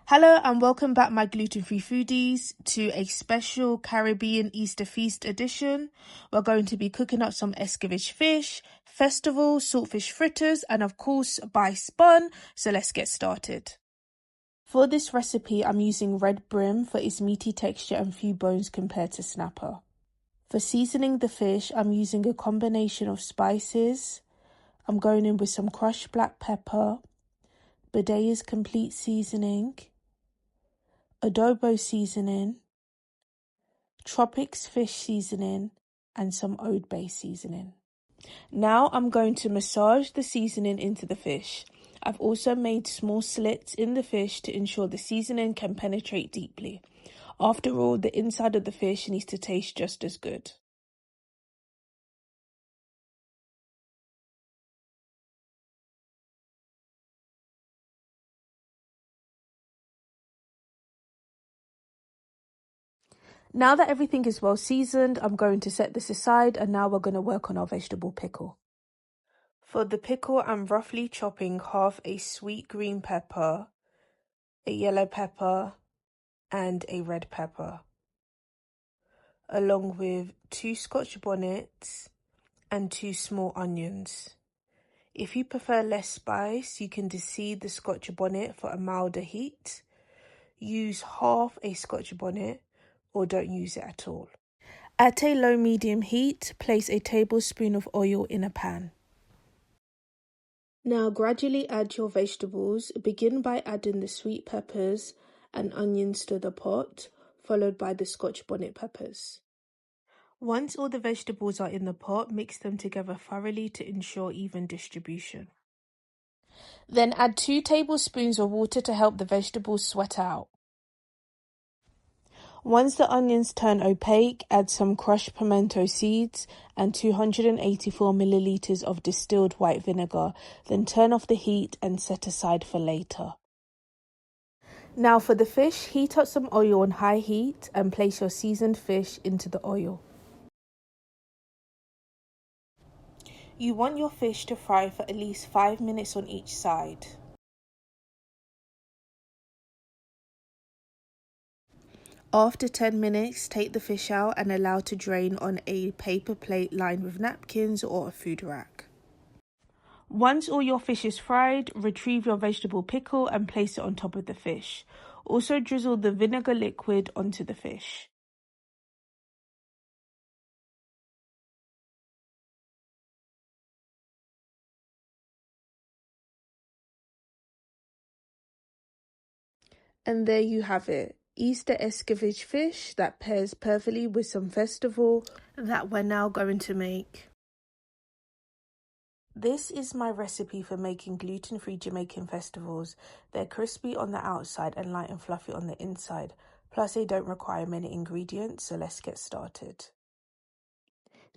Hello and welcome back, my gluten-free foodies, to a special Caribbean Easter feast edition. We're going to be cooking up some Escovitch fish, festival, saltfish fritters, and of course bice bun. So let's get started. For this recipe, I'm using red brim for its meaty texture and few bones compared to snapper. For seasoning the fish, I'm using a combination of spices. I'm going in with some crushed black pepper, Bidea's complete seasoning, adobo seasoning, Tropics fish seasoning, and some Old Bay seasoning. Now I'm going to massage the seasoning into the fish. I've also made small slits in the fish to ensure the seasoning can penetrate deeply. After all, the inside of the fish needs to taste just as good. Now that everything is well seasoned, I'm going to set this aside, and now we're going to work on our vegetable pickle. For the pickle, I'm roughly chopping half a sweet green pepper, a yellow pepper, and a red pepper, along with 2 Scotch bonnets and 2 small onions. If you prefer less spice, you can deseed the Scotch bonnet for a milder heat. Use half a Scotch bonnet or don't use it at all. At a low-medium heat, place a tablespoon of oil in a pan. Now gradually add your vegetables. Begin by adding the sweet peppers and onions to the pot, followed by the Scotch bonnet peppers. Once all the vegetables are in the pot, mix them together thoroughly to ensure even distribution. Then add 2 tablespoons of water to help the vegetables sweat out. Once the onions turn opaque, add some crushed pimento seeds and 284 milliliters of distilled white vinegar. Then turn off the heat and set aside for later. Now for the fish, heat up some oil on high heat and place your seasoned fish into the oil. You want your fish to fry for at least 5 minutes on each side. After 10 minutes, take the fish out and allow to drain on a paper plate lined with napkins or a food rack. Once all your fish is fried, retrieve your vegetable pickle and place it on top of the fish. Also drizzle the vinegar liquid onto the fish. And there you have it. Easter Escovitch fish that pairs perfectly with some festival that we're now going to make. This is my recipe for making gluten-free Jamaican festivals. They're crispy on the outside and light and fluffy on the inside. Plus they don't require many ingredients, so let's get started.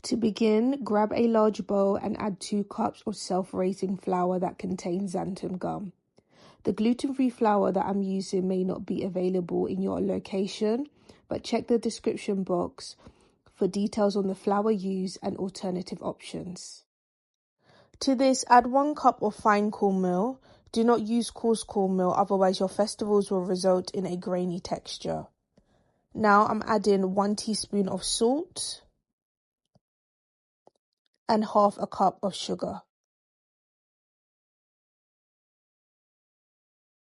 To begin, grab a large bowl and add 2 cups of self-raising flour that contains xanthan gum. The gluten-free flour that I'm using may not be available in your location, but check the description box for details on the flour used and alternative options. To this, add 1 cup of fine cornmeal. Do not use coarse cornmeal, otherwise your festivals will result in a grainy texture. Now I'm adding 1 teaspoon of salt and half a cup of sugar.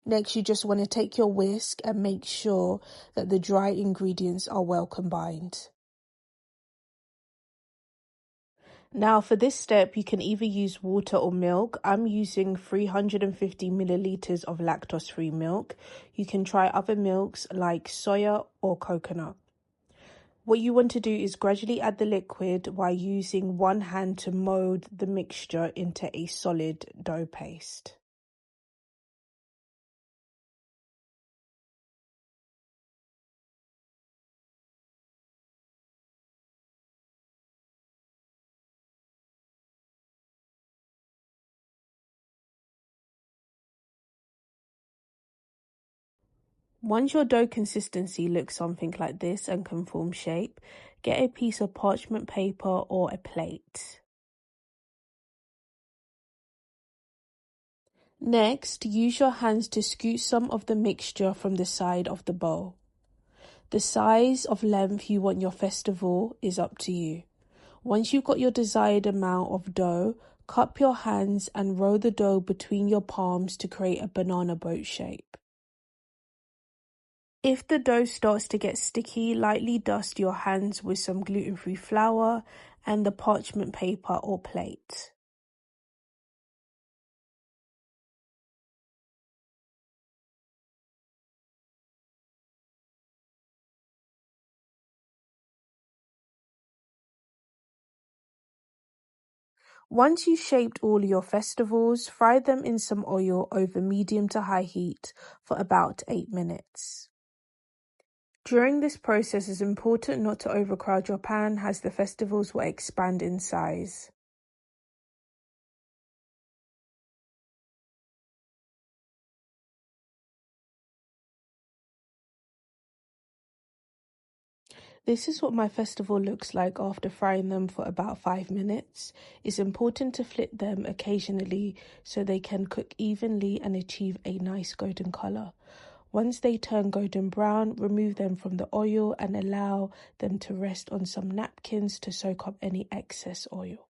Next, you just want to take your whisk and make sure that the dry ingredients are well combined. Now for this step, you can either use water or milk. I'm using 350 milliliters of lactose-free milk. You can try other milks like soya or coconut. What you want to do is gradually add the liquid while using one hand to mold the mixture into a solid dough paste. Once your dough consistency looks something like this and can form shape, get a piece of parchment paper or a plate. Next, use your hands to scoop some of the mixture from the side of the bowl. The size of length you want your festival is up to you. Once you've got your desired amount of dough, cup your hands and roll the dough between your palms to create a banana boat shape. If the dough starts to get sticky, lightly dust your hands with some gluten-free flour and the parchment paper or plate. Once you've shaped all your festivals, fry them in some oil over medium to high heat for about 8 minutes. During this process, it's important not to overcrowd your pan as the festivals will expand in size. This is what my festival looks like after frying them for about 5 minutes. It's important to flip them occasionally so they can cook evenly and achieve a nice golden colour. Once they turn golden brown, remove them from the oil and allow them to rest on some napkins to soak up any excess oil.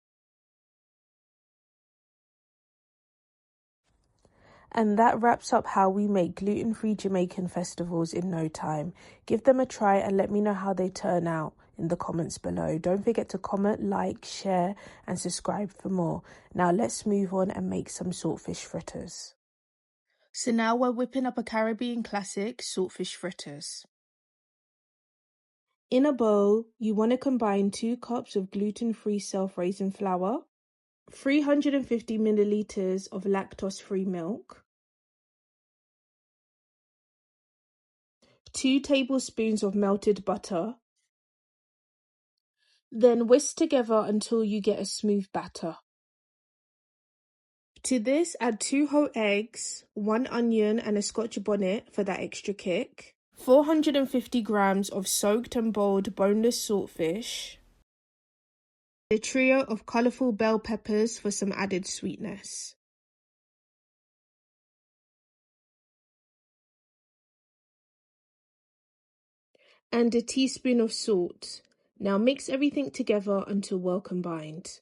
And that wraps up how we make gluten-free Jamaican festivals in no time. Give them a try and let me know how they turn out in the comments below. Don't forget to comment, like, share and subscribe for more. Now let's move on and make some saltfish fritters. So now we're whipping up a Caribbean classic, saltfish fritters. In a bowl, you want to combine 2 cups of gluten-free self-raising flour, 350 milliliters of lactose-free milk, 2 tablespoons of melted butter. Then whisk together until you get a smooth batter. To this, add 2 whole eggs, 1 onion and a Scotch bonnet for that extra kick, 450 grams of soaked and boiled boneless saltfish, a trio of colourful bell peppers for some added sweetness. And a teaspoon of salt. Now mix everything together until well combined.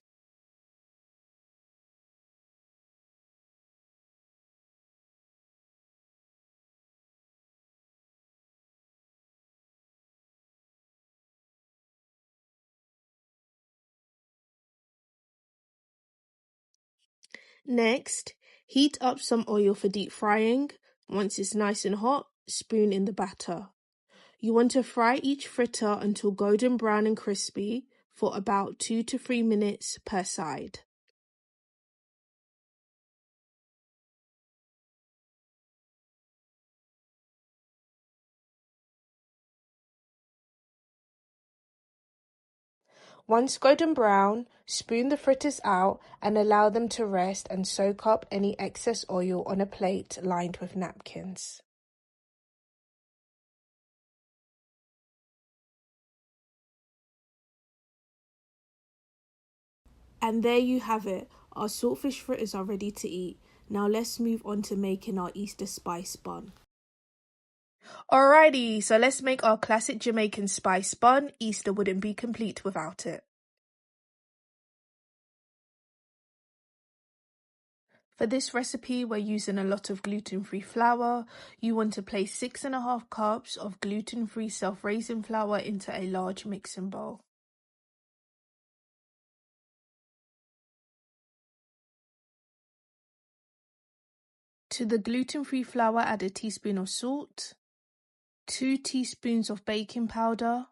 Next, heat up some oil for deep frying. Once it's nice and hot, spoon in the batter. You want to fry each fritter until golden brown and crispy for about 2 to 3 minutes per side. Once golden brown, spoon the fritters out and allow them to rest and soak up any excess oil on a plate lined with napkins. And there you have it. Our saltfish fritters are ready to eat. Now let's move on to making our Easter spice bun. Alrighty, so let's make our classic Jamaican spice bun. Easter wouldn't be complete without it. For this recipe, we're using a lot of gluten-free flour. You want to place 6.5 cups of gluten-free self-raising flour into a large mixing bowl. To the gluten-free flour, add a teaspoon of salt, 2 teaspoons of baking powder,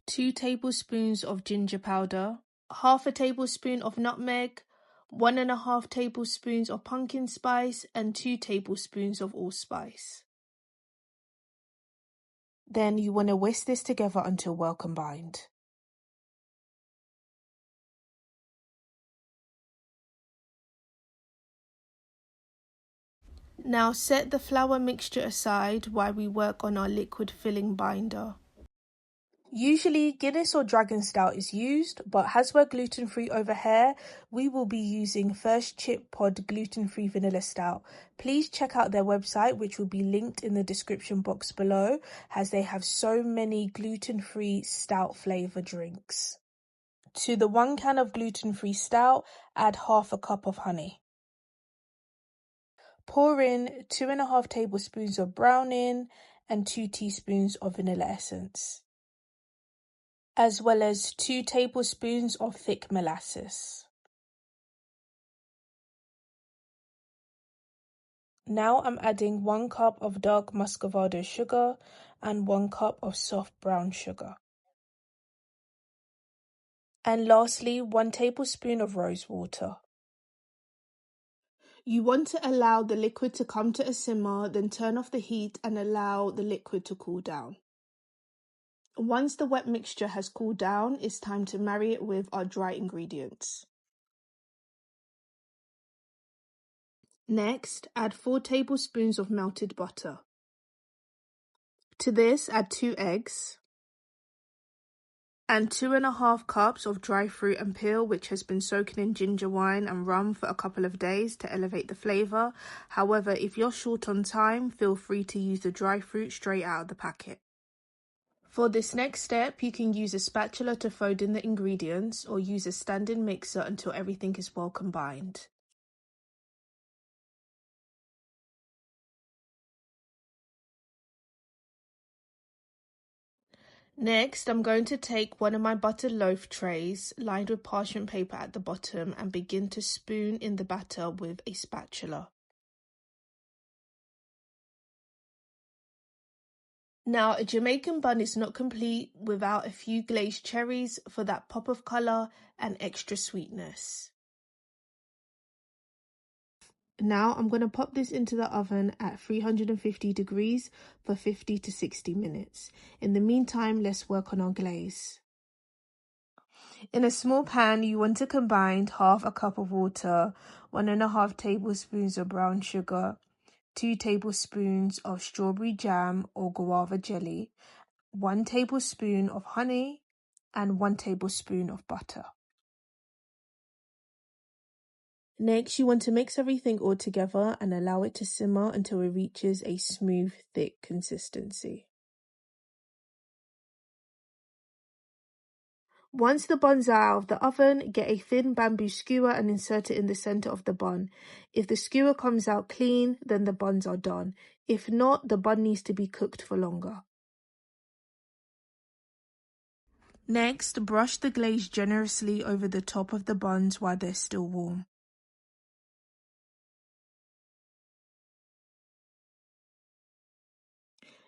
2 tablespoons of ginger powder, half a tablespoon of nutmeg, 1.5 tablespoons of pumpkin spice, and 2 tablespoons of allspice. Then you want to whisk this together until well combined. Now set the flour mixture aside while we work on our liquid filling binder. Usually Guinness or Dragon Stout is used, but as we're gluten-free over here, we will be using First Chip Pod Gluten-free Vanilla Stout. Please check out their website, which will be linked in the description box below, as they have so many gluten-free stout flavour drinks. To the 1 can of gluten-free stout, add half a cup of honey. Pour in 2.5 tablespoons of browning and 2 teaspoons of vanilla essence, as well as 2 tablespoons of thick molasses. Now I'm adding 1 cup of dark muscovado sugar and 1 cup of soft brown sugar. And lastly, 1 tablespoon of rose water. You want to allow the liquid to come to a simmer, then turn off the heat and allow the liquid to cool down. Once the wet mixture has cooled down, it's time to marry it with our dry ingredients. Next, add 4 tablespoons of melted butter. To this, add 2 eggs and 2.5 cups of dry fruit and peel, which has been soaking in ginger wine and rum for a couple of days to elevate the flavour. However, if you're short on time, feel free to use the dry fruit straight out of the packet. For this next step, you can use a spatula to fold in the ingredients or use a stand-in mixer until everything is well combined. Next, I'm going to take one of my buttered loaf trays lined with parchment paper at the bottom and begin to spoon in the batter with a spatula. Now, a Jamaican bun is not complete without a few glazed cherries for that pop of colour and extra sweetness. Now I'm going to pop this into the oven at 350 degrees for 50 to 60 minutes. In the meantime, let's work on our glaze. In a small pan, you want to combine half a cup of water, 1.5 tablespoons of brown sugar, 2 tablespoons of strawberry jam or guava jelly, 1 tablespoon of honey, and 1 tablespoon of butter. Next, you want to mix everything all together and allow it to simmer until it reaches a smooth, thick consistency. Once the buns are out of the oven, get a thin bamboo skewer and insert it in the center of the bun. If the skewer comes out clean, then the buns are done. If not, the bun needs to be cooked for longer. Next, brush the glaze generously over the top of the buns while they're still warm.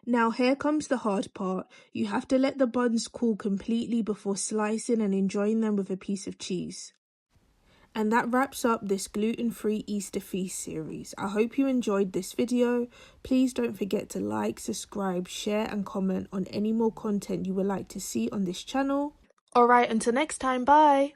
Now here comes the hard part. You have to let the buns cool completely before slicing and enjoying them with a piece of cheese. And that wraps up this gluten-free Easter feast series. I hope you enjoyed this video. Please don't forget to like, subscribe, share and comment on any more content you would like to see on this channel. Alright, until next time, bye!